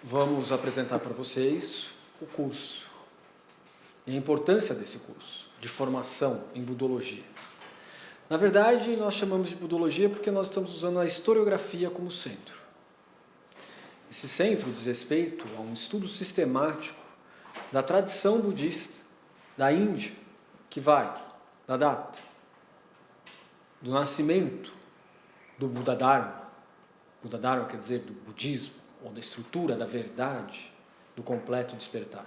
vamos apresentar para vocês o curso e a importância desse curso de formação em budologia. Na verdade, nós chamamos de budologia porque nós estamos usando a historiografia como centro. Esse centro diz respeito a um estudo sistemático da tradição budista da Índia, que vai da data do nascimento do Buda Dharma. Buda Dharma quer dizer do budismo, ou da estrutura da verdade, do completo despertar.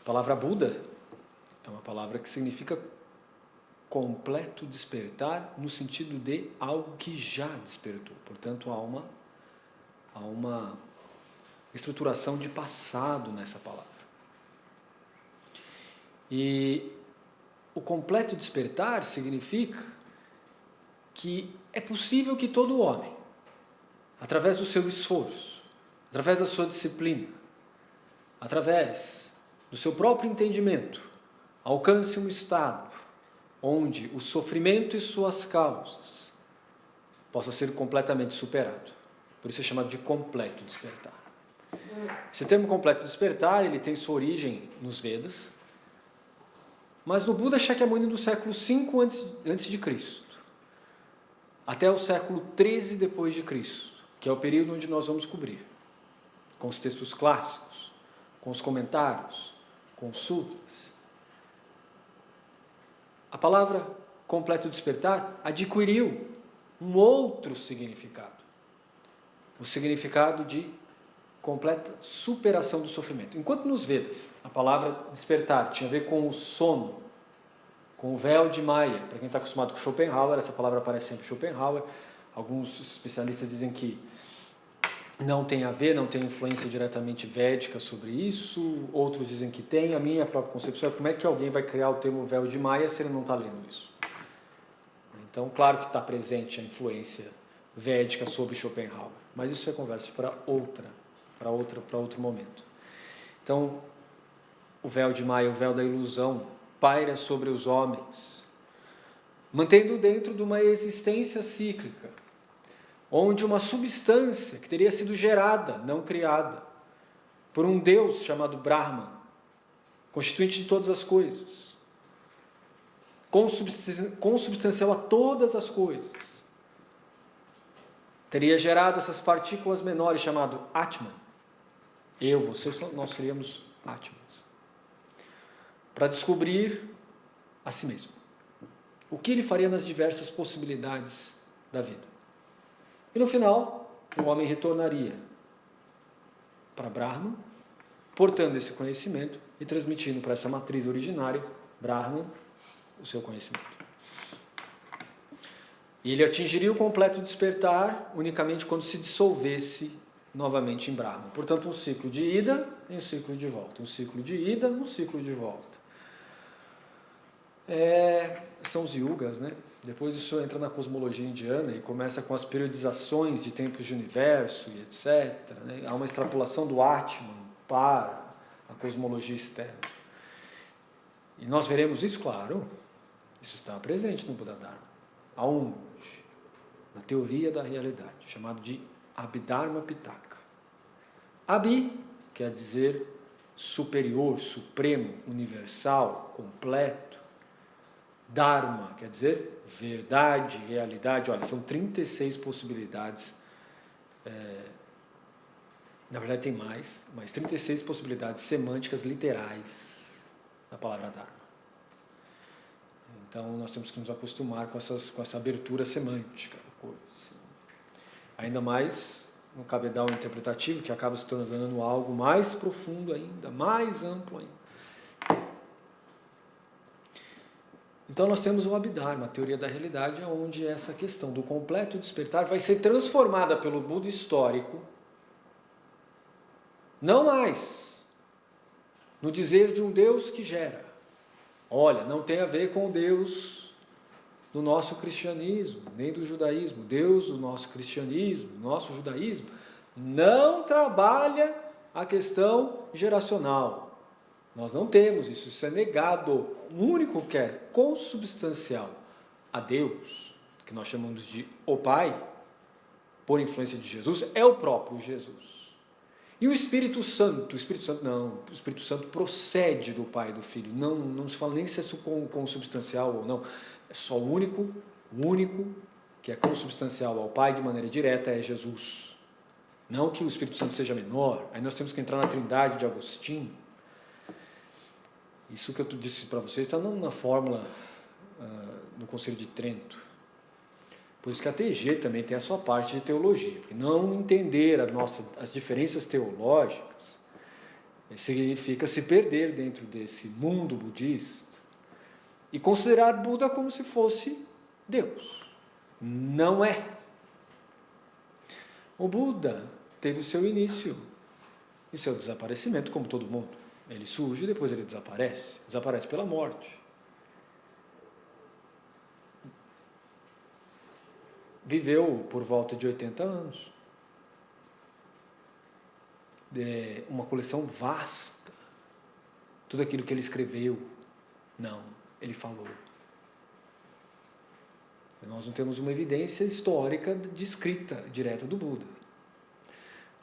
A palavra Buda é uma palavra que significa completo despertar no sentido de algo que já despertou. Portanto, há uma estruturação de passado nessa palavra. E o completo despertar significa que é possível que todo homem, através do seu esforço, através da sua disciplina, através do seu próprio entendimento, alcance um estado onde o sofrimento e suas causas possa ser completamente superado. Por isso é chamado de completo despertar. Esse termo completo despertar, ele tem sua origem nos Vedas, mas no Buda Shakyamuni do século V antes de Cristo, até o século XIII depois de Cristo, que é o período onde nós vamos cobrir, com os textos clássicos, com os comentários, com os sutras. A palavra completo despertar adquiriu um outro significado, o significado de completa superação do sofrimento. Enquanto nos Vedas a palavra despertar tinha a ver com o sono, com o véu de Maya. Para quem está acostumado com Schopenhauer, essa palavra aparece sempre em Schopenhauer. Alguns especialistas dizem que não tem a ver, não tem influência diretamente védica sobre isso. Outros dizem que tem. A minha própria concepção é como é que alguém vai criar o termo véu de Maya se ele não está lendo isso. Então, claro que está presente a influência védica sobre Schopenhauer, mas isso é conversa para outro momento. Então, o véu de Maya, o véu da ilusão, paira sobre os homens, mantendo dentro de uma existência cíclica, onde uma substância que teria sido gerada, não criada, por um Deus chamado Brahman, constituinte de todas as coisas, consubstancial a todas as coisas, teria gerado essas partículas menores chamado Atman. Eu, você, nós seríamos Atmans. Para descobrir a si mesmo. O que ele faria nas diversas possibilidades da vida. E no final, o homem retornaria para Brahman, portando esse conhecimento e transmitindo para essa matriz originária, Brahman, o seu conhecimento. E ele atingiria o completo despertar unicamente quando se dissolvesse novamente em Brahman. Portanto, um ciclo de ida e um ciclo de volta. Um ciclo de ida, um ciclo de volta. São os yugas, né? Depois isso entra na cosmologia indiana e começa com as periodizações de tempos de universo e etc. Né? Há uma extrapolação do Atman para a cosmologia externa. E nós veremos isso, claro, isso está presente no Buda Dharma. Aonde? Na teoria da realidade, chamado de Abhidharma Pitaka. Abhi quer dizer superior, supremo, universal, completo. Dharma quer dizer verdade, realidade. Olha, são 36 possibilidades. Na verdade tem mais, mas 36 possibilidades semânticas literais da palavra Dharma. Então nós temos que nos acostumar com essa abertura semântica da coisa. Ainda mais no cabedal interpretativo, que acaba se tornando algo mais profundo ainda, mais amplo ainda. Então nós temos o Abhidharma, a teoria da realidade, onde essa questão do completo despertar vai ser transformada pelo Buda histórico, não mais no dizer de um Deus que gera. Olha, não tem a ver com o Deus do nosso cristianismo, nem do judaísmo. Deus do nosso cristianismo, nosso judaísmo, não trabalha a questão geracional. Nós não temos isso, isso é negado. O único que é consubstancial a Deus, que nós chamamos de o Pai, por influência de Jesus, é o próprio Jesus. E o Espírito Santo não, o Espírito Santo procede do Pai e do Filho, não se fala nem se é consubstancial ou não, é só o único que é consubstancial ao Pai de maneira direta é Jesus. Não que o Espírito Santo seja menor, aí nós temos que entrar na Trindade de Agostinho. Isso que eu disse para vocês está na fórmula do Concílio de Trento. Por isso que a TG também tem a sua parte de teologia. Porque não entender as diferenças teológicas significa se perder dentro desse mundo budista e considerar Buda como se fosse Deus. Não é. O Buda teve o seu início e seu desaparecimento, como todo mundo. Ele surge e depois ele desaparece. Desaparece pela morte. Viveu por volta de 80 anos. Uma coleção vasta. Tudo aquilo que ele escreveu. Não, ele falou. Nós não temos uma evidência histórica de escrita direta do Buda.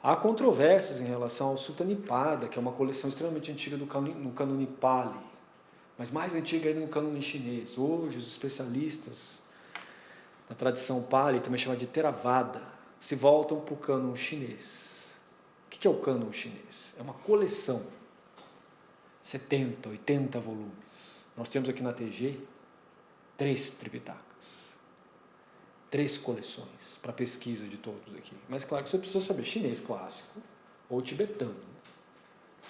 Há controvérsias em relação ao Sutta Nipada, que é uma coleção extremamente antiga no cânone Pali, mas mais antiga ainda no cânone chinês. Hoje, os especialistas na tradição Pali, também chamada de Theravada, se voltam para o cânon chinês. O que é o cânon chinês? É uma coleção, 70, 80 volumes. Nós temos aqui na TG 3 Tripitakas, 3 coleções para pesquisa de todos aqui. Mas claro que você precisa saber chinês clássico ou tibetano.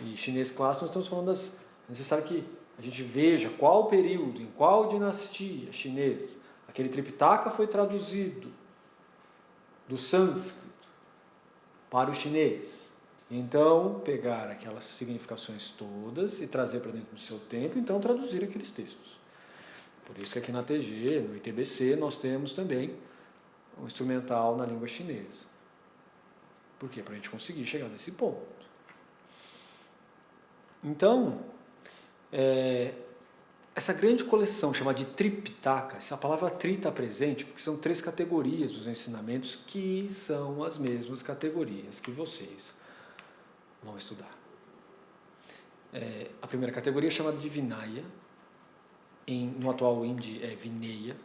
E chinês clássico nós estamos falando é necessário que a gente veja qual período, em qual dinastia chinesa aquele Tripitaka foi traduzido do sânscrito para o chinês. Então, pegar aquelas significações todas e trazer para dentro do seu tempo, então traduzir aqueles textos. Por isso que aqui na TG, no ITBC, nós temos também um instrumental na língua chinesa. Por quê? Para a gente conseguir chegar nesse ponto. Então, essa grande coleção chamada de Tripitaka, essa palavra tri está presente porque são 3 categorias dos ensinamentos que são as mesmas categorias que vocês vão estudar. A primeira categoria é chamada de Vinaya, no atual Hindi é Vinaya.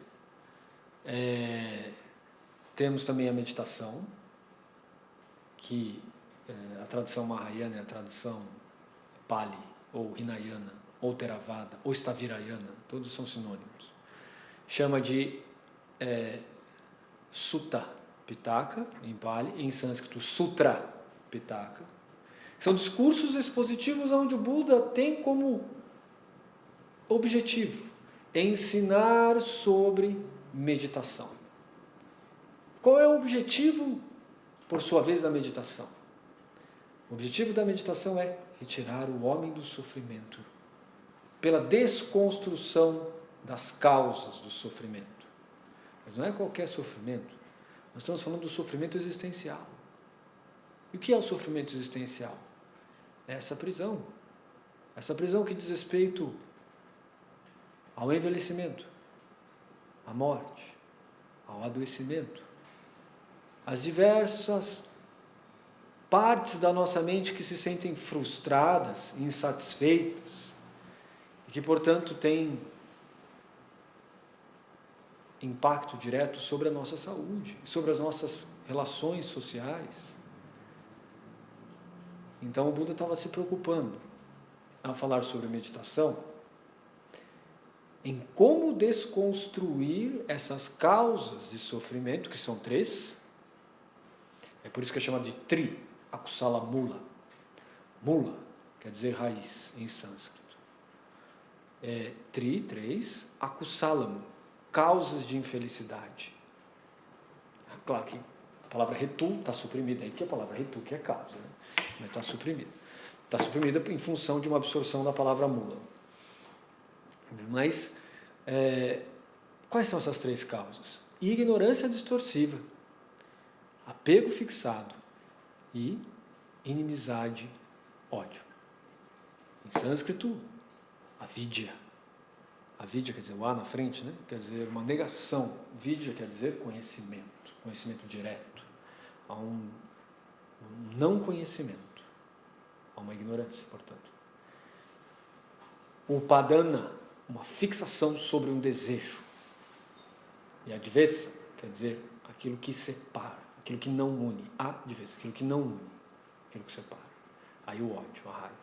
Temos também a meditação, que a tradução Mahayana é a tradução Pali ou Hinayana, ou Theravada, ou Stavirayana, todos são sinônimos. Chama de Sutta Pitaka, em Pali, em sânscrito Sutra Pitaka. São discursos expositivos onde o Buda tem como objetivo ensinar sobre meditação. Qual é o objetivo, por sua vez, da meditação? O objetivo da meditação é retirar o homem do sofrimento pela desconstrução das causas do sofrimento. Mas não é qualquer sofrimento. Nós estamos falando do sofrimento existencial. E o que é o sofrimento existencial? É essa prisão. Essa prisão que diz respeito ao envelhecimento, à morte, ao adoecimento, às diversas partes da nossa mente que se sentem frustradas, insatisfeitas, e que, portanto, têm impacto direto sobre a nossa saúde, sobre as nossas relações sociais. Então o Buda estava se preocupando, ao falar sobre meditação, em como desconstruir essas causas de sofrimento, que são 3. É por isso que é chamado de Tri, Akusala Mula. Mula quer dizer raiz em sânscrito. Tri, 3, Akusalam, causas de infelicidade. Claro que a palavra retu está suprimida, aí que a palavra retu que é causa, né? Mas está suprimida. Está suprimida em função de uma absorção da palavra mula. Mas, quais são essas 3 causas? Ignorância distorsiva, apego fixado e inimizade, ódio. Em sânscrito, avidya. Avidya quer dizer o A na frente, né? Quer dizer uma negação. Vidya quer dizer conhecimento direto. Há um não conhecimento. há uma ignorância, portanto. Upadana, uma fixação sobre um desejo. E advesa quer dizer aquilo que separa, aquilo que não une. Advesa, aquilo que não une, aquilo que separa. Aí o ódio, a raiva.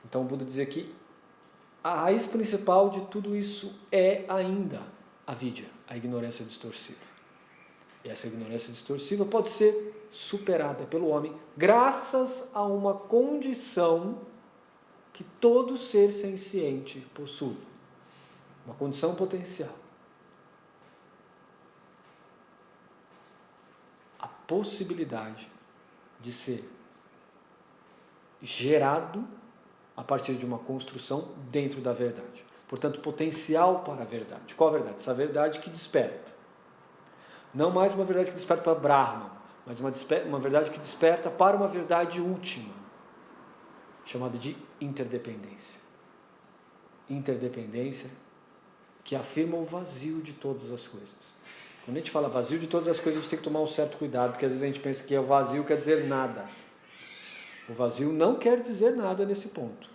Então o Buda dizia que a raiz principal de tudo isso é ainda a vidya, a ignorância distorsiva. E essa ignorância distorsiva pode ser superada pelo homem graças a uma condição que todo ser senciente possui. Uma condição potencial. A possibilidade de ser gerado a partir de uma construção dentro da verdade. Portanto, potencial para a verdade. Qual a verdade? Essa verdade que desperta. Não mais uma verdade que desperta para Brahman, mas uma verdade que desperta para uma verdade última, chamada de interdependência. Interdependência que afirma o vazio de todas as coisas. Quando a gente fala vazio de todas as coisas, a gente tem que tomar um certo cuidado, porque às vezes a gente pensa que o vazio quer dizer nada. O vazio não quer dizer nada nesse ponto.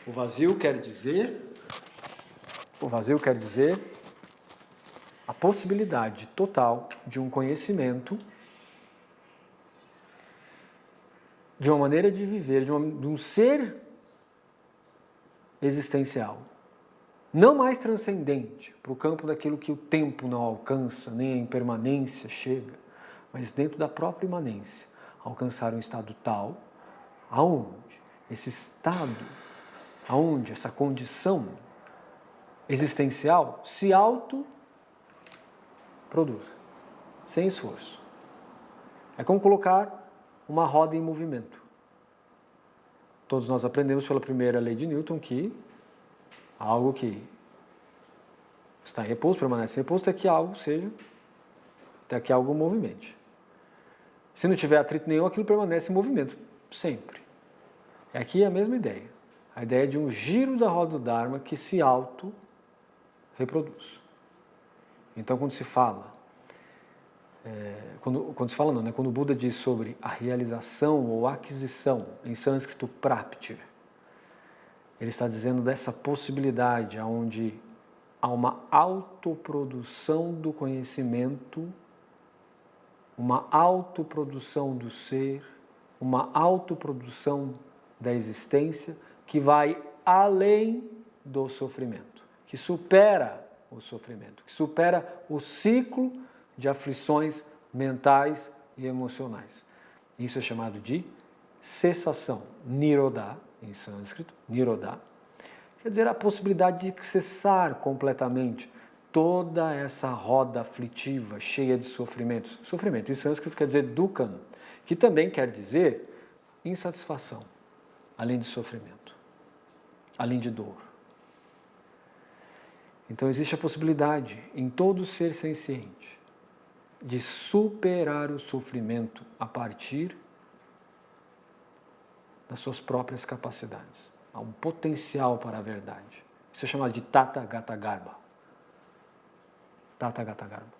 O vazio quer dizer a possibilidade total de um conhecimento, de uma maneira de viver, de um ser existencial, não mais transcendente para o campo daquilo que o tempo não alcança, nem a impermanência chega, mas dentro da própria imanência, alcançar um estado tal, aonde esse estado, aonde essa condição existencial se autoproduz, sem esforço. É como colocar uma roda em movimento. Todos nós aprendemos pela primeira lei de Newton que algo que está em repouso, permanece em repouso, até que algo movimente. Se não tiver atrito nenhum, aquilo permanece em movimento, sempre. Aqui é a mesma ideia. A ideia de um giro da roda do Dharma que se auto-reproduz. Então, quando se fala, quando o Buda diz sobre a realização ou aquisição, em sânscrito praptir, ele está dizendo dessa possibilidade onde há uma autoprodução do conhecimento, uma autoprodução do ser, uma autoprodução da existência que vai além do sofrimento, que supera o sofrimento, que supera o ciclo de aflições mentais e emocionais. Isso é chamado de cessação, nirodha, em sânscrito, nirodha, quer dizer a possibilidade de cessar completamente toda essa roda aflitiva, cheia de sofrimentos. Sofrimento em sânscrito quer dizer dukkha, que também quer dizer insatisfação, além de sofrimento, além de dor. Então existe a possibilidade em todo ser senciente de superar o sofrimento a partir das suas próprias capacidades. Há um potencial para a verdade. Isso é chamado de Tathagata Garbha. Tathagata Garbha.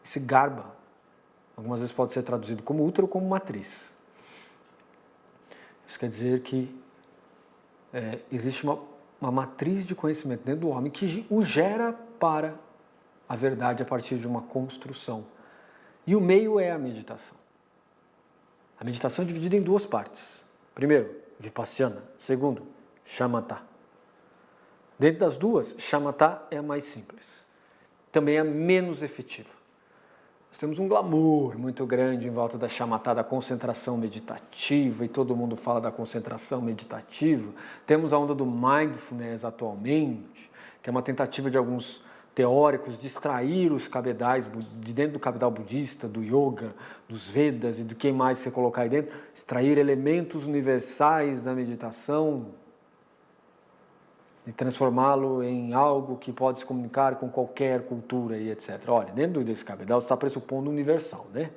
Esse Garbha, algumas vezes pode ser traduzido como útero ou como matriz. Isso quer dizer que existe uma matriz de conhecimento dentro do homem que o gera para a verdade a partir de uma construção. E o meio é a meditação. A meditação é dividida em duas partes. Primeiro, Vipassana. Segundo, Shamatha. Dentro das duas, Shamatha é a mais simples. Também é a menos efetiva. Nós temos um glamour muito grande em volta da Shamatha, da concentração meditativa, e todo mundo fala da concentração meditativa. Temos a onda do mindfulness atualmente, que é uma tentativa de alguns teóricos de extrair os cabedais de dentro do cabedal budista, do yoga, dos Vedas e de quem mais você colocar aí dentro, extrair elementos universais da meditação e transformá-lo em algo que pode se comunicar com qualquer cultura e etc. Olha, dentro desse cabedal você está pressupondo universal, né?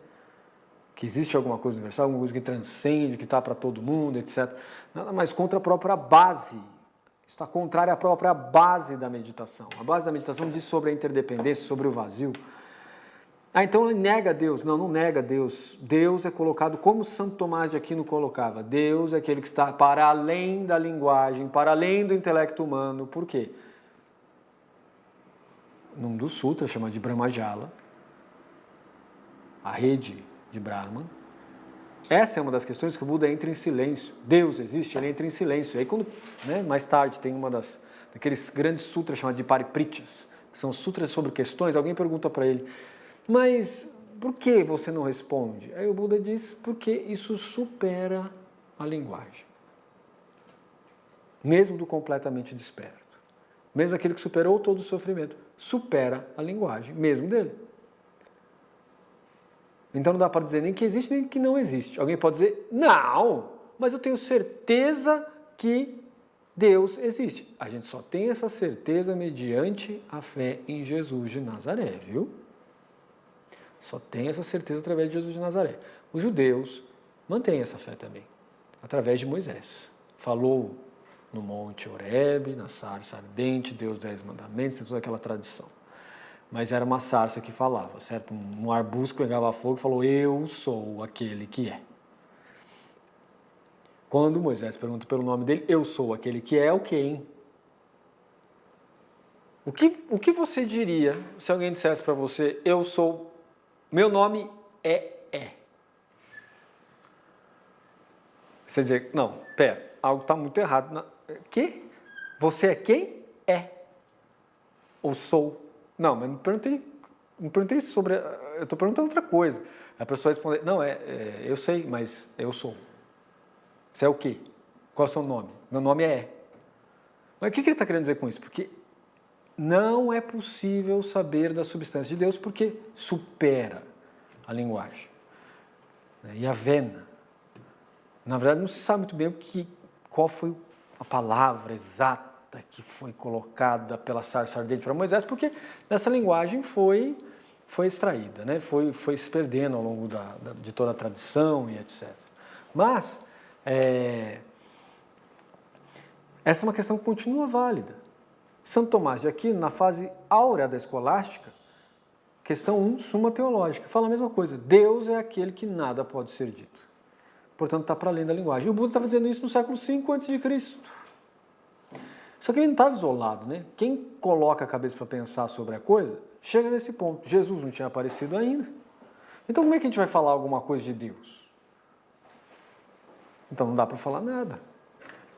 Que existe alguma coisa universal, alguma coisa que transcende, que está para todo mundo, etc. Nada mais contra a própria base. Isso está contrário à própria base da meditação. A base da meditação diz sobre a interdependência, sobre o vazio. Ah, então ele nega Deus. Não, não nega Deus. Deus é colocado como Santo Tomás de Aquino colocava. Deus é aquele que está para além da linguagem, para além do intelecto humano. Por quê? Num dos sutras, chamado de Brahmajala, a rede de Brahman, essa é uma das questões que o Buda entra em silêncio. Deus existe, ele entra em silêncio. Aí quando, mais tarde, tem daqueles grandes sutras chamados de Pariprichas, que são sutras sobre questões, alguém pergunta para ele, mas por que você não responde? Aí o Buda diz, porque isso supera a linguagem. Mesmo do completamente desperto. Mesmo aquele que superou todo o sofrimento, supera a linguagem, mesmo dele. Então não dá para dizer nem que existe, nem que não existe. Alguém pode dizer, não, mas eu tenho certeza que Deus existe. A gente só tem essa certeza mediante a fé em Jesus de Nazaré, viu? Só tem essa certeza através de Jesus de Nazaré. Os judeus mantêm essa fé também, através de Moisés. Falou no Monte Horebe, na sarça ardente, deu os 10 mandamentos, tem toda aquela tradição. Mas era uma sarça que falava, certo? Um arbusto que pegava fogo e falou, eu sou aquele que é. Quando Moisés pergunta pelo nome dele, eu sou aquele que é o quem? O que você diria se alguém dissesse para você, eu sou, meu nome é. Você dizer, não, pera, algo está muito errado. Que? Você é quem? É. Ou sou. Não, mas não perguntei sobre, eu estou perguntando outra coisa. A pessoa responde, não, eu sei, mas eu sou. Você é o quê? Qual é o seu nome? Meu nome é. Mas o que ele está querendo dizer com isso? Porque não é possível saber da substância de Deus porque supera a linguagem. E a vena. Na verdade, não se sabe muito bem qual foi a palavra exata que foi colocada pela sarça ardente para Moisés, porque essa linguagem foi extraída, né? foi se perdendo ao longo de toda a tradição e etc. Mas essa é uma questão que continua válida. Santo Tomás de Aquino, na fase áurea da escolástica, questão 1, Suma Teológica, fala a mesma coisa. Deus é aquele que nada pode ser dito. Portanto, está para além da linguagem. E o Buda estava dizendo isso no século V a.C. Só que ele não estava isolado, né? Quem coloca a cabeça para pensar sobre a coisa, chega nesse ponto. Jesus não tinha aparecido ainda. Então, como é que a gente vai falar alguma coisa de Deus? Então, não dá para falar nada.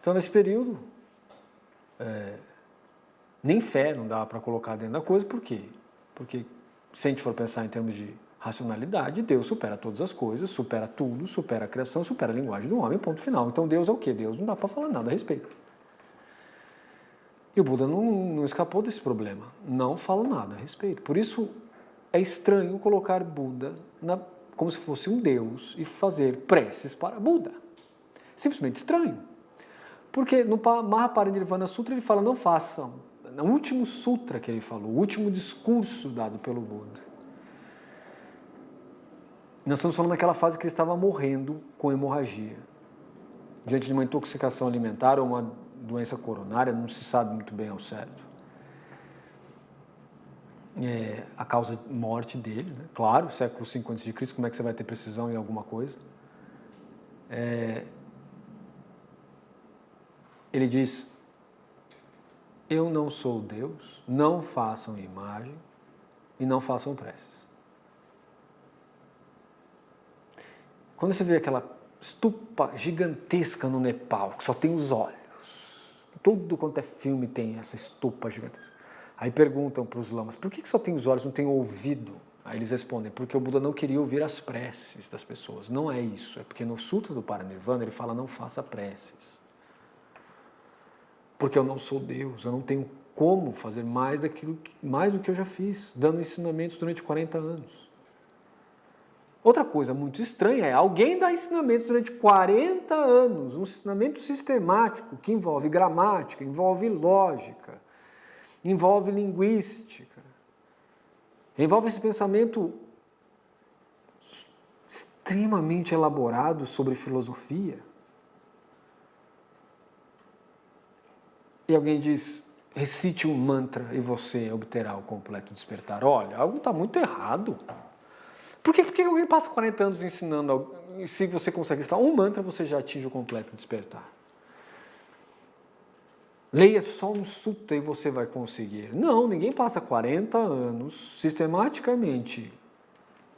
Então, nesse período, nem fé não dá para colocar dentro da coisa. Por quê? Porque, se a gente for pensar em termos de racionalidade, Deus supera todas as coisas, supera tudo, supera a criação, supera a linguagem do homem, ponto final. Então Deus é o quê? Deus não dá para falar nada a respeito. E o Buda não escapou desse problema, não fala nada a respeito. Por isso é estranho colocar Buda como se fosse um Deus e fazer preces para Buda. Simplesmente estranho. Porque no Mahaparinirvana Sutra ele fala, não façam. No último sutra que ele falou, o último discurso dado pelo Buda. Nós estamos falando daquela fase que ele estava morrendo com hemorragia. Diante de uma intoxicação alimentar ou uma doença coronária, não se sabe muito bem ao certo. A causa de morte dele, né? Claro, século V a.C., como é que você vai ter precisão em alguma coisa? Ele diz, eu não sou Deus, não façam imagem e não façam preces. Quando você vê aquela estupa gigantesca no Nepal, que só tem os olhos, tudo quanto é filme tem essa estupa gigantesca. Aí perguntam para os lamas, por que só tem os olhos, não tem o ouvido? Aí eles respondem, porque o Buda não queria ouvir as preces das pessoas. Não é isso, é porque no Sutra do Paranirvana ele fala, não faça preces. Porque eu não sou Deus, eu não tenho como fazer mais do que eu já fiz, dando ensinamentos durante 40 anos. Outra coisa muito estranha é alguém dá ensinamentos durante 40 anos, um ensinamento sistemático que envolve gramática, envolve lógica, envolve linguística, envolve esse pensamento extremamente elaborado sobre filosofia. E alguém diz, recite um mantra e você obterá o completo despertar. Olha, algo está muito errado. Por que alguém passa 40 anos ensinando? E se você consegue estar um mantra, você já atinge o completo despertar. Leia só um sutta e você vai conseguir. Não, ninguém passa 40 anos sistematicamente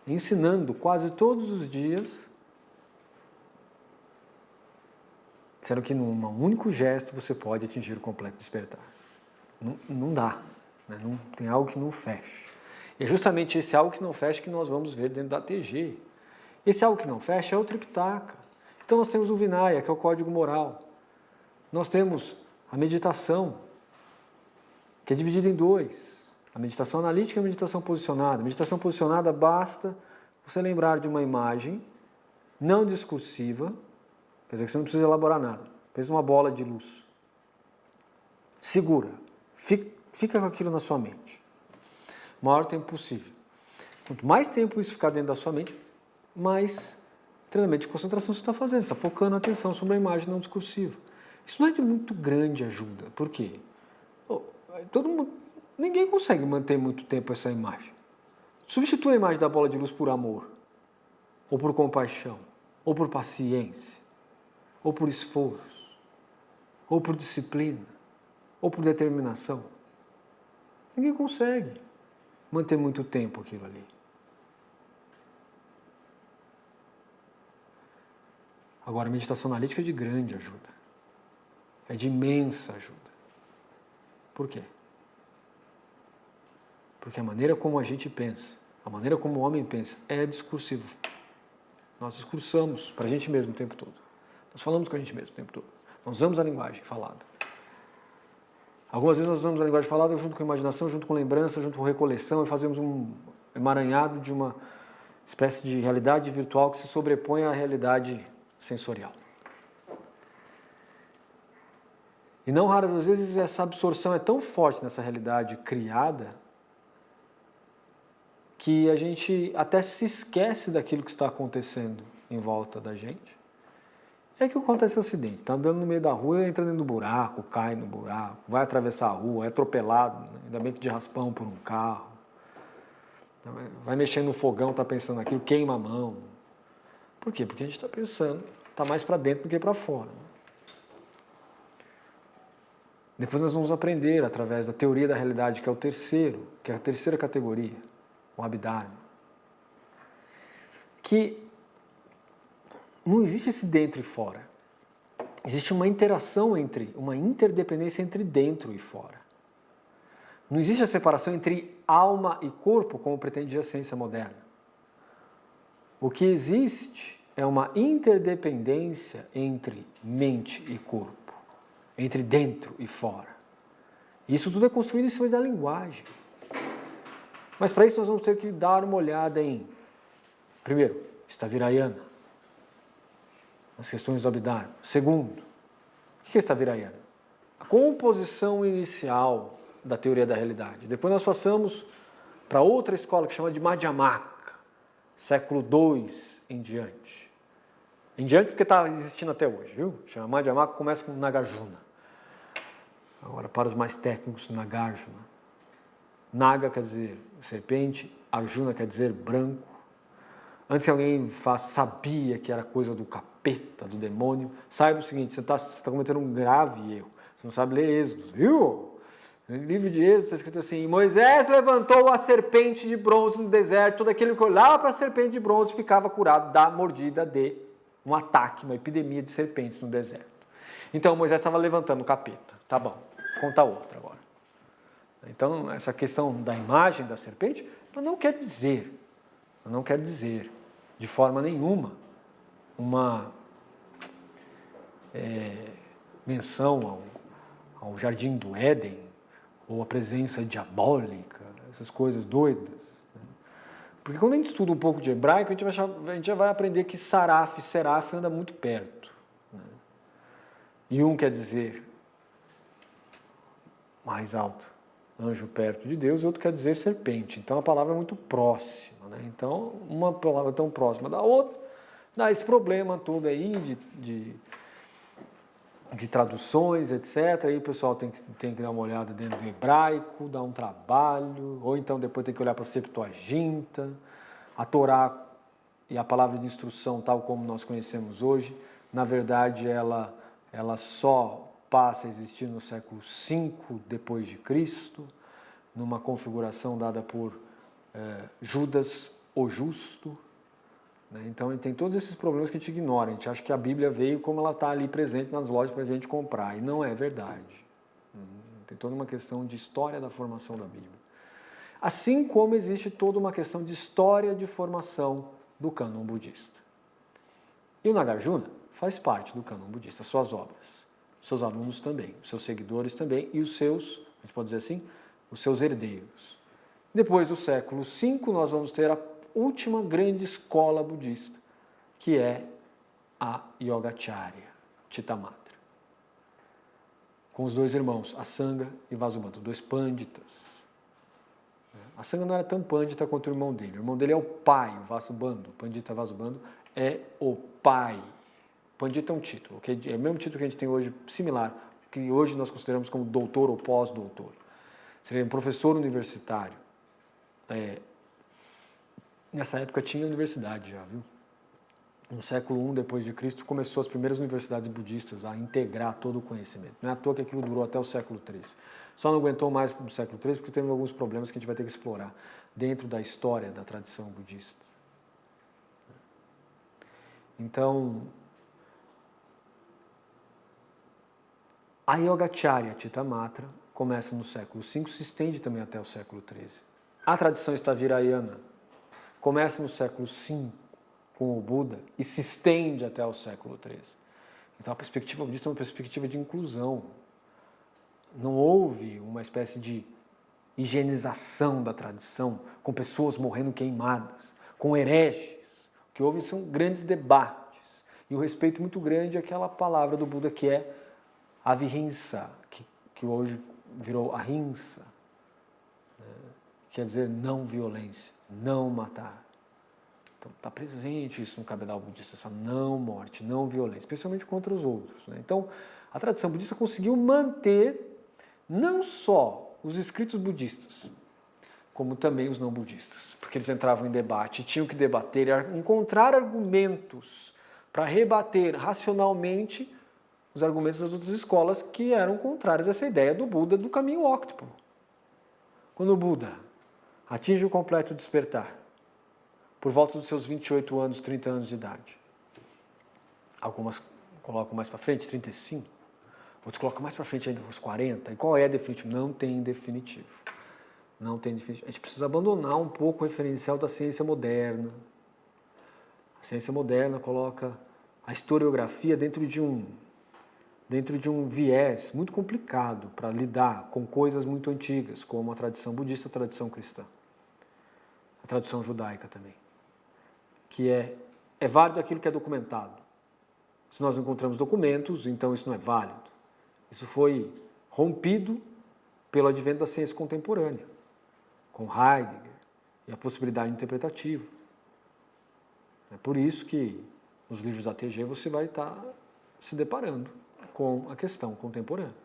ensinando quase todos os dias, sendo que num único gesto você pode atingir o completo despertar. Não dá, né? Não, tem algo que não fecha. E é justamente esse algo que não fecha que nós vamos ver dentro da TG. Esse algo que não fecha é o Tripitaka. Então nós temos o Vinaya, que é o código moral. Nós temos a meditação, que é dividida em dois. A meditação analítica e a meditação posicionada. A meditação posicionada basta você lembrar de uma imagem não discursiva, quer dizer que você não precisa elaborar nada. Pensa uma bola de luz. Segura. Fica com aquilo na sua mente. O maior tempo possível. Quanto mais tempo isso ficar dentro da sua mente, mais treinamento de concentração você está fazendo. Você está focando a atenção sobre a imagem não discursiva. Isso não é de muito grande ajuda. Por quê? Ninguém consegue manter muito tempo essa imagem. Substitua a imagem da bola de luz por amor, ou por compaixão, ou por paciência, ou por esforço, ou por disciplina, ou por determinação. Ninguém consegue manter muito tempo aquilo ali. Agora, a meditação analítica é de grande ajuda. É de imensa ajuda. Por quê? Porque a maneira como a gente pensa, a maneira como o homem pensa, é discursivo. Nós discursamos para a gente mesmo o tempo todo. Nós falamos com a gente mesmo o tempo todo. Nós usamos a linguagem falada. Algumas vezes nós usamos a linguagem falada junto com a imaginação, junto com lembrança, junto com recolheção e fazemos um emaranhado de uma espécie de realidade virtual que se sobrepõe à realidade sensorial. E não raras das vezes essa absorção é tão forte nessa realidade criada que a gente até se esquece daquilo que está acontecendo em volta da gente. É que acontece o acidente, está andando no meio da rua, entra dentro do buraco, cai no buraco, vai atravessar a rua, é atropelado, né? Ainda bem que de raspão por um carro. Vai mexendo no fogão, está pensando naquilo, queima a mão. Por quê? Porque a gente está pensando, está mais para dentro do que para fora. Depois nós vamos aprender através da teoria da realidade, que é o terceiro, que é a terceira categoria, o Abhidharma, que não existe esse dentro e fora. Existe uma interação uma interdependência entre dentro e fora. Não existe a separação entre alma e corpo, como pretendia a ciência moderna. O que existe é uma interdependência entre mente e corpo, entre dentro e fora. Isso tudo é construído em cima da linguagem. Mas para isso nós vamos ter que dar uma olhada em, primeiro, Stavirayana, as questões do Abhidharma. Segundo, o que é Stavirayana? A composição inicial da teoria da realidade. Depois nós passamos para outra escola que chama de Madhyamaka, século II em diante. Em diante porque está existindo até hoje, viu? Chama Madhyamaka, começa com Nagarjuna. Agora, para os mais técnicos, Nagarjuna. Naga quer dizer serpente, Arjuna quer dizer branco. Antes que alguém sabia que era coisa do capeta, do demônio, saiba o seguinte, você está cometendo um grave erro. Você não sabe ler Êxodos, viu? No livro de Êxodo está escrito assim, Moisés levantou a serpente de bronze no deserto, todo aquele que olhava para a serpente de bronze ficava curado da mordida de um ataque, uma epidemia de serpentes no deserto. Então Moisés estava levantando o capeta. Tá bom, vou contar outra agora. Então essa questão da imagem da serpente, ela não quer dizer de forma nenhuma uma menção ao jardim do Éden, ou a presença diabólica, essas coisas doidas. Né? Porque quando a gente estuda um pouco de hebraico, a gente já vai aprender que saraf e seraf anda muito perto. Né? E um quer dizer mais alto, anjo perto de Deus, e outro quer dizer serpente. Então a palavra é muito próxima. Né? Então uma palavra tão próxima da outra, dá esse problema todo aí de traduções, etc. Aí o pessoal tem que dar uma olhada dentro do hebraico, dar um trabalho, ou então depois tem que olhar para a Septuaginta, A Torá e a palavra de instrução, tal como nós conhecemos hoje, na verdade, ela só passa a existir no século V depois de Cristo, numa configuração dada por Judas o Justo. Né? Então, tem todos esses problemas que a gente ignora. A gente acha que a Bíblia veio como ela está ali presente nas lojas para a gente comprar, e não é verdade. Tem toda uma questão de história da formação da Bíblia. Assim como existe toda uma questão de história de formação do cânon budista. E o Nagarjuna faz parte do cânon budista, suas obras, seus alunos também, os seus seguidores também e os seus, a gente pode dizer assim, os seus herdeiros. Depois do século V, nós vamos ter a última grande escola budista, que é a Yogacarya Chitamatra, com os dois irmãos, Asanga e Vasubandhu, dois pânditas. Asanga não era tão pândita quanto o irmão dele é o pai, o Vasubandhu, Pandita Vasubandhu é o pai. Pandita é um título, que é o mesmo título que a gente tem hoje, similar, que hoje nós consideramos como doutor ou pós-doutor. Seria um professor universitário. Nessa época tinha universidade já, viu? No século I depois de Cristo começou as primeiras universidades budistas a integrar todo o conhecimento. Não é à toa que aquilo durou até o século III. Só não aguentou mais no século III porque teve alguns problemas que a gente vai ter que explorar dentro da história da tradição budista. Então, a Yogacarya Chitamatra começa no século V, se estende também até o século XIII. A tradição Estavirayana começa no século V com o Buda e se estende até o século XIII. Então a perspectiva budista é uma perspectiva de inclusão. Não houve uma espécie de higienização da tradição, com pessoas morrendo queimadas, com hereges. O que houve são grandes debates e o respeito muito grande àquela palavra do Buda que é avihimsa, que hoje virou ahimsa, né? Quer dizer não violência, não matar. Então está presente isso no cabedal budista, essa não morte, não violência, especialmente contra os outros. Né? Então a tradição budista conseguiu manter não só os escritos budistas, como também os não budistas, porque eles entravam em debate, tinham que debater, encontrar argumentos para rebater racionalmente os argumentos das outras escolas que eram contrários a essa ideia do Buda do caminho óctuplo. Quando o Buda atinge o completo despertar, por volta dos seus 28 anos, 30 anos de idade, algumas colocam mais para frente, 35, outros colocam mais para frente ainda, os 40, e qual é definitivo? Não tem definitivo. Não tem definitivo. A gente precisa abandonar um pouco o referencial da ciência moderna. A ciência moderna coloca a historiografia dentro de um viés muito complicado para lidar com coisas muito antigas, como a tradição budista, a tradição cristã, a tradição judaica também, que é válido aquilo que é documentado. Se nós encontramos documentos, então isso não é válido. Isso foi rompido pelo advento da ciência contemporânea, com Heidegger e a possibilidade interpretativa. É por isso que nos livros da ATG você vai estar se deparando com a questão contemporânea.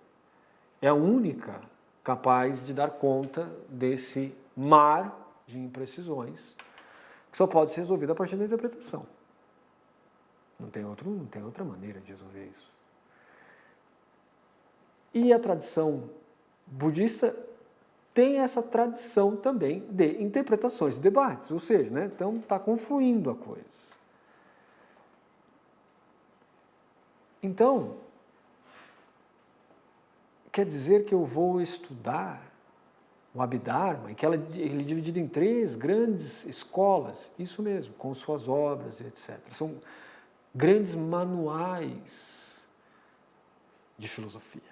É a única capaz de dar conta desse mar de imprecisões que só pode ser resolvido a partir da interpretação. Não tem outra maneira de resolver isso. E a tradição budista tem essa tradição também de interpretações e debates, ou seja, né, então está confluindo a coisa. Então, quer dizer que eu vou estudar o Abhidharma, e que ele é dividido em 3 grandes escolas, isso mesmo, com suas obras, etc. São grandes manuais de filosofia.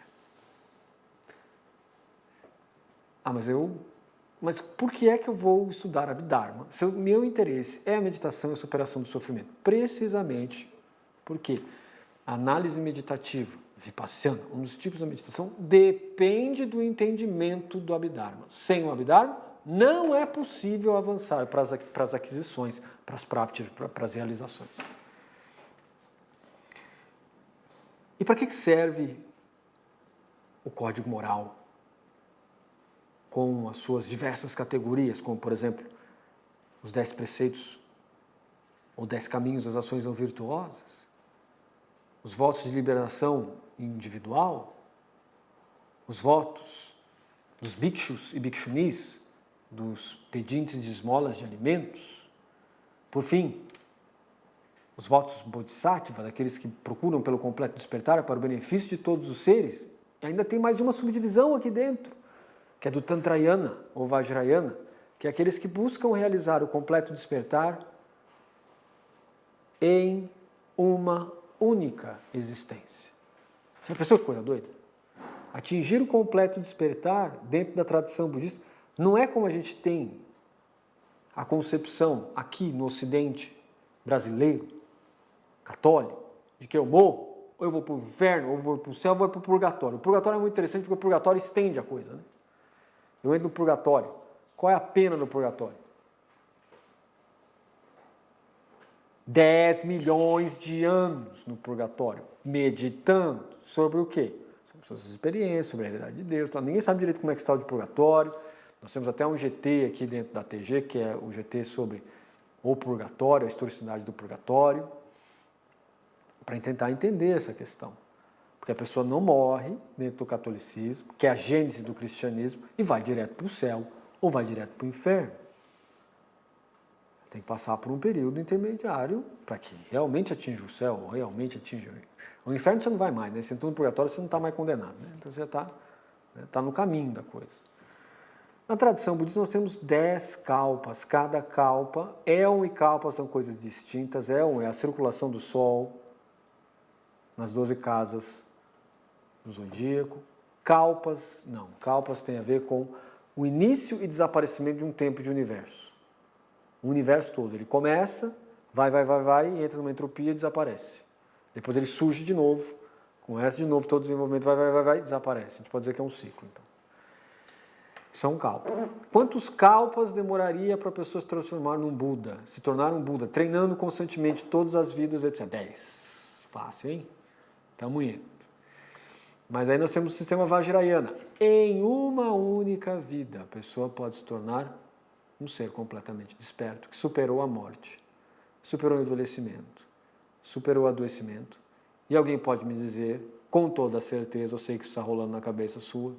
Mas por que é que eu vou estudar Abhidharma? Se o meu interesse é a meditação e a superação do sofrimento, precisamente porque a análise meditativa, Vipassana, um dos tipos da meditação, depende do entendimento do Abhidharma. Sem o Abhidharma, não é possível avançar para as aquisições, para as práticas, para as realizações. E para que serve o código moral? Com as suas diversas categorias, como, por exemplo, os 10 preceitos ou 10 caminhos das ações não virtuosas, os votos de liberação individual, os votos dos bhikshus e bhikshunis, dos pedintes de esmolas de alimentos, por fim, os votos bodhisattva, daqueles que procuram pelo completo despertar para o benefício de todos os seres. E ainda tem mais uma subdivisão aqui dentro, que é do Tantrayana ou Vajrayana, que é aqueles que buscam realizar o completo despertar em uma única existência. Já pensou que coisa doida? Atingir o completo despertar dentro da tradição budista não é como a gente tem a concepção aqui no Ocidente brasileiro, católico, de que eu morro, ou eu vou para o inferno, ou eu vou para o céu, ou eu vou para o purgatório. O purgatório é muito interessante porque o purgatório estende a coisa, né? Eu entro no purgatório. Qual é a pena do purgatório? 10 milhões de anos no purgatório, meditando sobre o quê? Sobre suas experiências, sobre a realidade de Deus. Então, ninguém sabe direito como é que está o de purgatório. Nós temos até um GT aqui dentro da TG, que é o GT sobre o purgatório, a historicidade do purgatório, para tentar entender essa questão. Porque a pessoa não morre dentro do catolicismo, que é a gênese do cristianismo, e vai direto para o céu ou vai direto para o inferno. Tem que passar por um período intermediário para que realmente atinja o céu ou realmente atinja o inferno. Você não vai mais, né? Você entrou no purgatório, você não está mais condenado, né? Então você está no caminho da coisa. Na tradição budista nós temos 10 kalpas. Cada kalpa, éon e kalpa são coisas distintas. Éon é a circulação do Sol nas 12 casas do zodíaco. Kalpas, não. Kalpas tem a ver com o início e desaparecimento de um tempo de universo. O universo todo. Ele começa, vai, entra numa entropia e desaparece. Depois ele surge de novo, começa de novo, todo o desenvolvimento vai, desaparece. A gente pode dizer que é um ciclo, então. Isso é um kalpa. Quantos kalpas demoraria para a pessoa se transformar num Buda, se tornar um Buda, treinando constantemente todas as vidas, etc. 10. Fácil, hein? Estamos indo. Mas aí nós temos o sistema Vajrayana. Em uma única vida, a pessoa pode se tornar um ser completamente desperto, que superou a morte, superou o envelhecimento, superou o adoecimento. E alguém pode me dizer, com toda certeza, eu sei que isso está rolando na cabeça sua,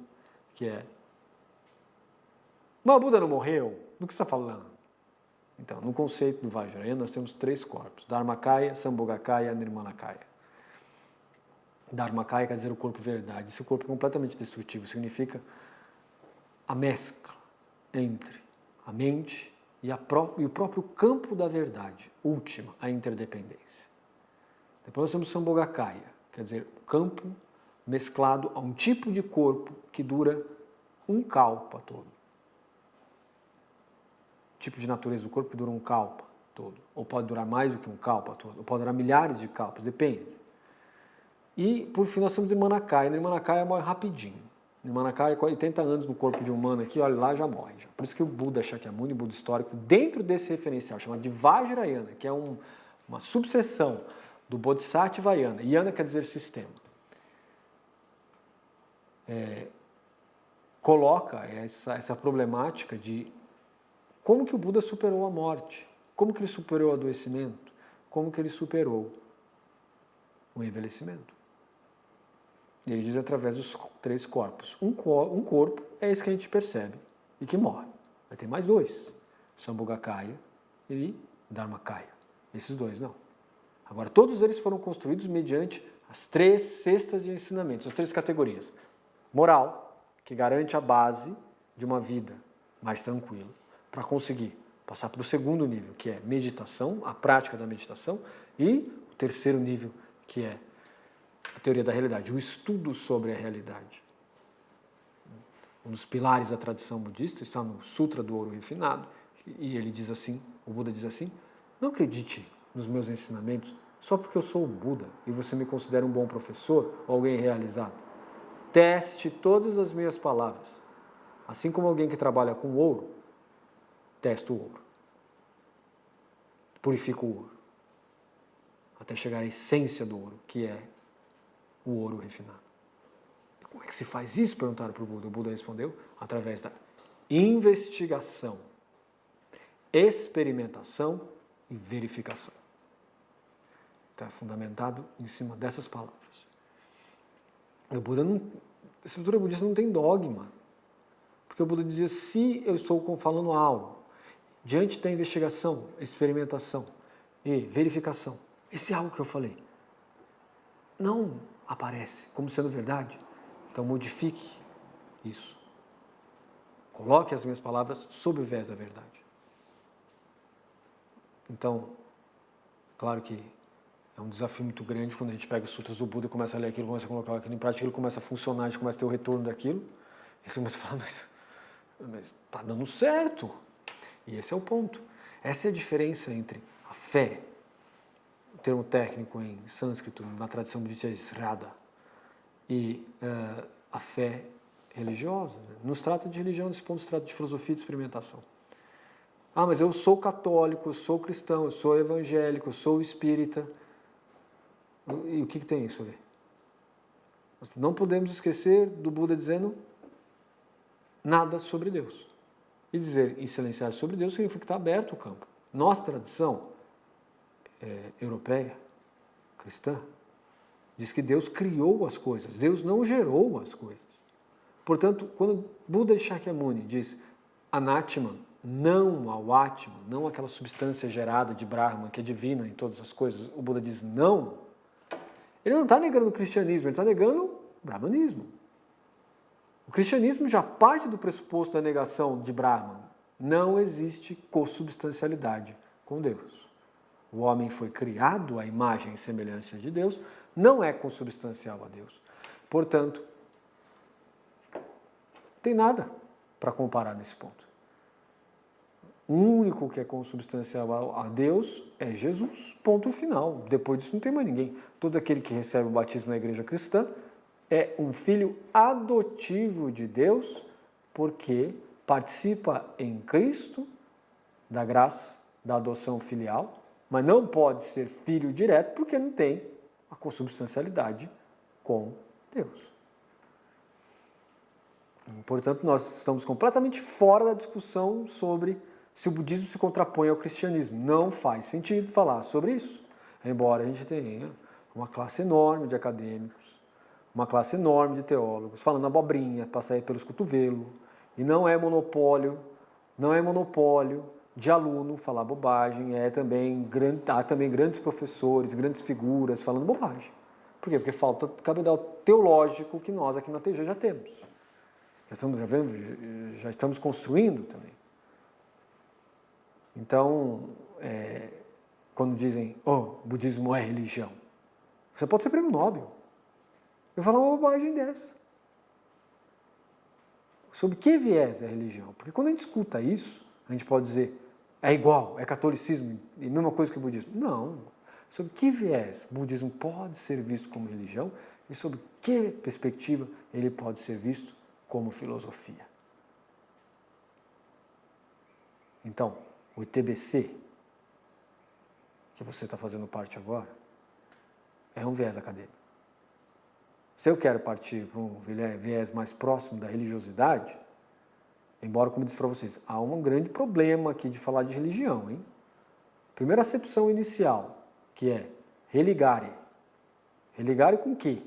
que é: mas o Buda não morreu? Do que você está falando? Então, no conceito do Vajrayana, nós temos 3 corpos: Dharmakaya, Sambhogakaya e Nirmanakaya. Dharmakaya quer dizer o corpo verdade. Esse corpo é completamente destrutivo, significa a mescla entre a mente e o próprio campo da verdade, última, a interdependência. Depois nós temos Sambhogakaya, quer dizer, o campo mesclado a um tipo de corpo que dura um kalpa todo. O tipo de natureza do corpo que dura um kalpa todo. Ou pode durar mais do que um kalpa todo, ou pode durar milhares de kalpas, depende. E, por fim, nós temos Nirmanakaya. Nirmanakaya morre rapidinho. Nirmanakaya, 80 anos no corpo de um humano aqui, olha lá, já morre. Já. Por isso que o Buda Shakyamuni, o Buda histórico, dentro desse referencial, chamado de Vajrayana, que é uma subseção do Bodhisattva Yana. Yana quer dizer sistema. Coloca essa problemática de como que o Buda superou a morte, como que ele superou o adoecimento, como que ele superou o envelhecimento. E ele diz através dos 3 corpos. Um corpo é esse que a gente percebe e que morre. Vai ter mais 2, Sambhogakaya e Dharmakaya. Esses 2 não. Agora, todos eles foram construídos mediante as 3 cestas de ensinamentos, as 3 categorias. Moral, que garante a base de uma vida mais tranquila, para conseguir passar para o segundo nível, que é meditação, a prática da meditação, e o terceiro nível, que é a teoria da realidade, o estudo sobre a realidade. Um dos pilares da tradição budista está no Sutra do Ouro Refinado, e ele diz assim, o Buda diz assim: não acredite nos meus ensinamentos só porque eu sou o Buda e você me considera um bom professor ou alguém realizado. Teste todas as minhas palavras. Assim como alguém que trabalha com ouro, testa o ouro. Purifica o ouro. Até chegar à essência do ouro, que é o ouro refinado. E como é que se faz isso? Perguntaram para o Buda. O Buda respondeu: através da investigação experimentação e verificação. Está fundamentado em cima dessas palavras. O Buda não, a estrutura budista não tem dogma. Porque o Buda dizia, se eu estou falando algo, diante da investigação, experimentação e verificação, esse algo que eu falei não aparece como sendo verdade, então modifique isso. Coloque as minhas palavras sob o viés da verdade. Então, claro que é um desafio muito grande quando a gente pega os sutras do Buda e começa a ler aquilo, começa a colocar aquilo em prática, aquilo começa a funcionar, a gente começa a ter o retorno daquilo, e você começa a falar, mas está dando certo. E esse é o ponto. Essa é a diferença entre a fé, o termo técnico em sânscrito, na tradição budista é Shraddha, e a fé religiosa. Né? Nos trata de religião, nesse ponto se trata de filosofia de experimentação. Ah, mas eu sou católico, eu sou cristão, eu sou evangélico, eu sou espírita. E o que tem isso a ver? Nós não podemos esquecer do Buda dizendo nada sobre Deus. E dizer em silenciar sobre Deus significa que está aberto o campo. Nossa tradição europeia, cristã, diz que Deus criou as coisas, Deus não gerou as coisas. Portanto, quando Buda Shakyamuni diz Anatman, não ao Atman, não aquela substância gerada de Brahman, que é divina em todas as coisas, o Buda diz não, ele não está negando o cristianismo, ele está negando o brahmanismo. O cristianismo já parte do pressuposto da negação de Brahman. Não existe consubstancialidade com Deus. O homem foi criado à imagem e semelhança de Deus, não é consubstancial a Deus. Portanto, não tem nada para comparar nesse ponto. O único que é consubstancial a Deus é Jesus, ponto final. Depois disso não tem mais ninguém. Todo aquele que recebe o batismo na igreja cristã é um filho adotivo de Deus, porque participa em Cristo da graça da adoção filial, mas não pode ser filho direto porque não tem a consubstancialidade com Deus. Portanto, nós estamos completamente fora da discussão sobre se o budismo se contrapõe ao cristianismo. Não faz sentido falar sobre isso, embora a gente tenha uma classe enorme de acadêmicos, uma classe enorme de teólogos, falando abobrinha, para sair pelos cotovelos, e não é monopólio de aluno falar bobagem, há também grandes professores, grandes figuras falando bobagem. Por quê? Porque falta cabedal teológico que nós aqui na TG já temos. Já estamos construindo também. Então, quando dizem, budismo é religião, você pode ser prêmio Nobel. Eu falo uma bobagem dessa. Sobre que viés é a religião? Porque quando a gente escuta isso, a gente pode dizer, é igual, é catolicismo, é a mesma coisa que o budismo. Não. Sobre que viés o budismo pode ser visto como religião e sobre que perspectiva ele pode ser visto como filosofia. Então, o ITBC, que você está fazendo parte agora, é um viés acadêmico. Se eu quero partir para um viés mais próximo da religiosidade, embora, como eu disse para vocês, há um grande problema aqui de falar de religião, hein? Primeira acepção inicial, que é religare. Religare com o quê?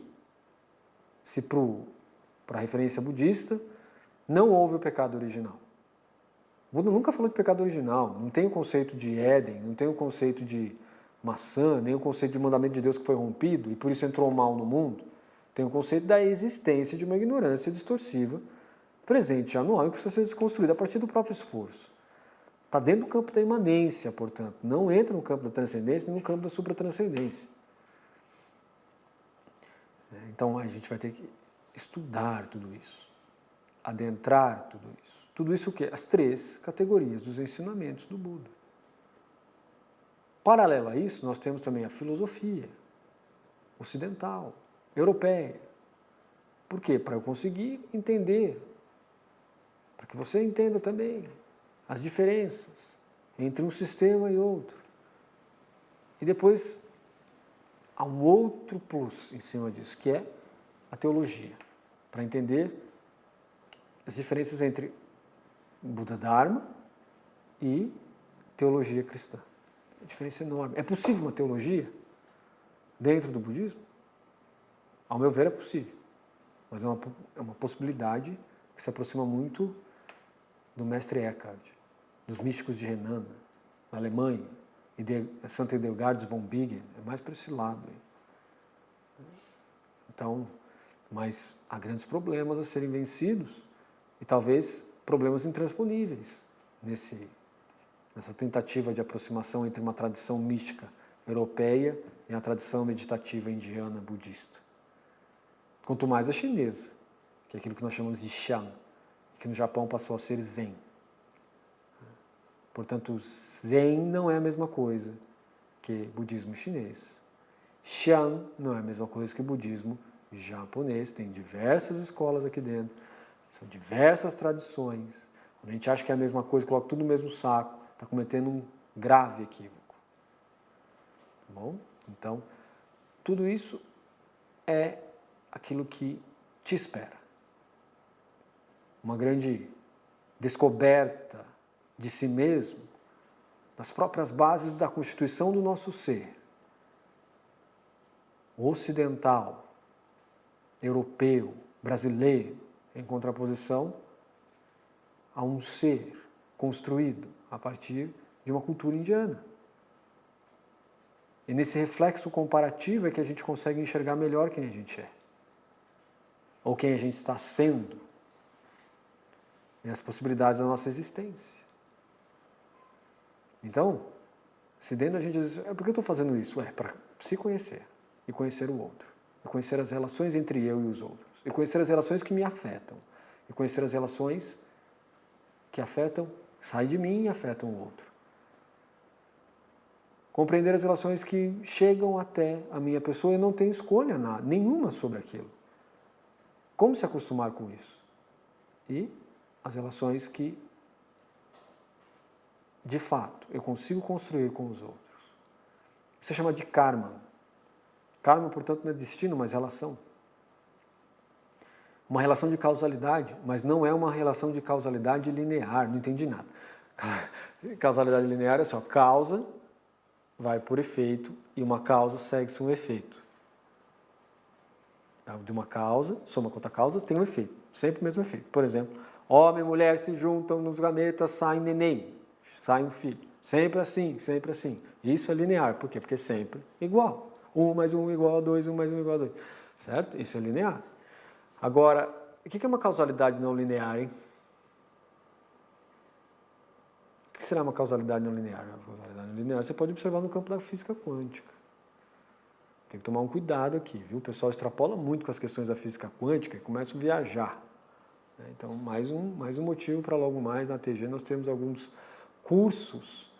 Se para a referência budista, não houve o pecado original. O Buda nunca falou de pecado original, não tem o conceito de Éden, não tem o conceito de maçã, nem o conceito de mandamento de Deus que foi rompido e por isso entrou o mal no mundo. Tem o conceito da existência de uma ignorância distorsiva presente já no homem que precisa ser desconstruída a partir do próprio esforço. Está dentro do campo da imanência, portanto, não entra no campo da transcendência nem no campo da supratranscendência. Então a gente vai ter que estudar tudo isso, adentrar tudo isso. Tudo isso o quê? As 3 categorias dos ensinamentos do Buda. Paralelo a isso, nós temos também a filosofia ocidental, europeia. Por quê? Para eu conseguir entender, para que você entenda também as diferenças entre um sistema e outro. E depois há um outro plus em cima disso, que é a teologia, para entender as diferenças entre Buda Dharma e teologia cristã. A diferença é enorme. É possível uma teologia dentro do budismo? Ao meu ver, é possível. Mas é uma possibilidade que se aproxima muito do mestre Eckhart, dos místicos de Renan, na Alemanha, e de Santa Hildegard von Bingen. É mais para esse lado aí. Então, mas há grandes problemas a serem vencidos e talvez problemas intransponíveis nessa tentativa de aproximação entre uma tradição mística europeia e a tradição meditativa indiana budista. Quanto mais a chinesa, que é aquilo que nós chamamos de Shan, que no Japão passou a ser Zen. Portanto, Zen não é a mesma coisa que budismo chinês. Shan não é a mesma coisa que budismo japonês. Tem diversas escolas aqui dentro, são diversas tradições. Quando a gente acha que é a mesma coisa, coloca tudo no mesmo saco, está cometendo um grave equívoco. Tá bom? Então, tudo isso é aquilo que te espera. Uma grande descoberta de si mesmo, das próprias bases da constituição do nosso ser. Ocidental, europeu, brasileiro, em contraposição a um ser construído a partir de uma cultura indiana. E nesse reflexo comparativo é que a gente consegue enxergar melhor quem a gente é. Ou quem a gente está sendo. E as possibilidades da nossa existência. Então, se dentro da gente diz, por que eu estou fazendo isso? É para se conhecer e conhecer o outro. E conhecer as relações entre eu e os outros. E conhecer as relações que me afetam. E conhecer as relações que afetam, saem de mim e afetam o outro. Compreender as relações que chegam até a minha pessoa e não tenho escolha nenhuma sobre aquilo. Como se acostumar com isso? E as relações que, de fato, eu consigo construir com os outros. Isso é chamado de karma. Karma, portanto, não é destino, mas relação. Uma relação de causalidade, mas não é uma relação de causalidade linear, não entendi nada. Causalidade linear é só causa vai por efeito e uma causa segue-se um efeito. De uma causa, soma com outra causa, tem um efeito, sempre o mesmo efeito. Por exemplo, homem e mulher se juntam nos gametas, sai neném, sai um filho. Sempre assim, sempre assim. Isso é linear, por quê? Porque é sempre igual. 1 mais 1 igual a 2, 1 mais 1 igual a 2. Certo? Isso é linear. Agora, o que é uma causalidade não linear, hein? O que será uma causalidade não linear? Uma causalidade não linear você pode observar no campo da física quântica. Tem que tomar um cuidado aqui, viu? O pessoal extrapola muito com as questões da física quântica e começa a viajar. Então, mais um motivo para logo mais na TG nós temos alguns cursos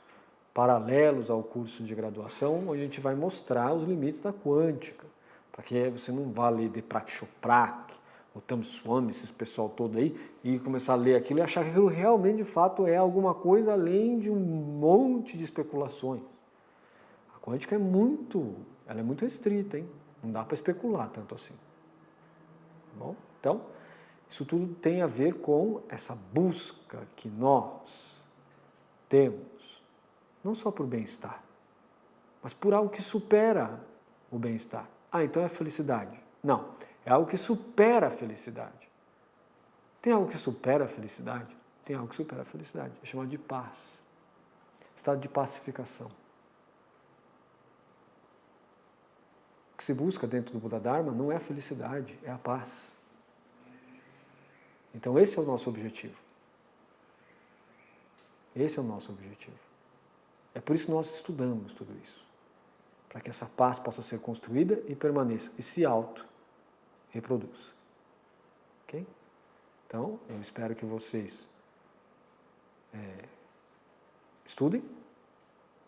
paralelos ao curso de graduação, onde a gente vai mostrar os limites da quântica, para que você não vá ler Deepak Chopra, o Tam Swami, esses pessoal todo aí, e começar a ler aquilo e achar que aquilo realmente, de fato, é alguma coisa além de um monte de especulações. A quântica é muito restrita, hein? Não dá para especular tanto assim. Bom, então, isso tudo tem a ver com essa busca que nós temos, não só por bem-estar, mas por algo que supera o bem-estar. Ah, então é a felicidade. Não, é algo que supera a felicidade. Tem algo que supera a felicidade? Tem algo que supera a felicidade. É chamado de paz. Estado de pacificação. O que se busca dentro do Buda Dharma não é a felicidade, é a paz. Então esse é o nosso objetivo. Esse é o nosso objetivo. É por isso que nós estudamos tudo isso. Para que essa paz possa ser construída e permaneça e se auto-reproduza. Ok? Então, eu espero que vocês estudem,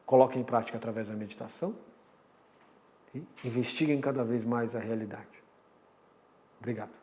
coloquem em prática através da meditação e investiguem cada vez mais a realidade. Obrigado.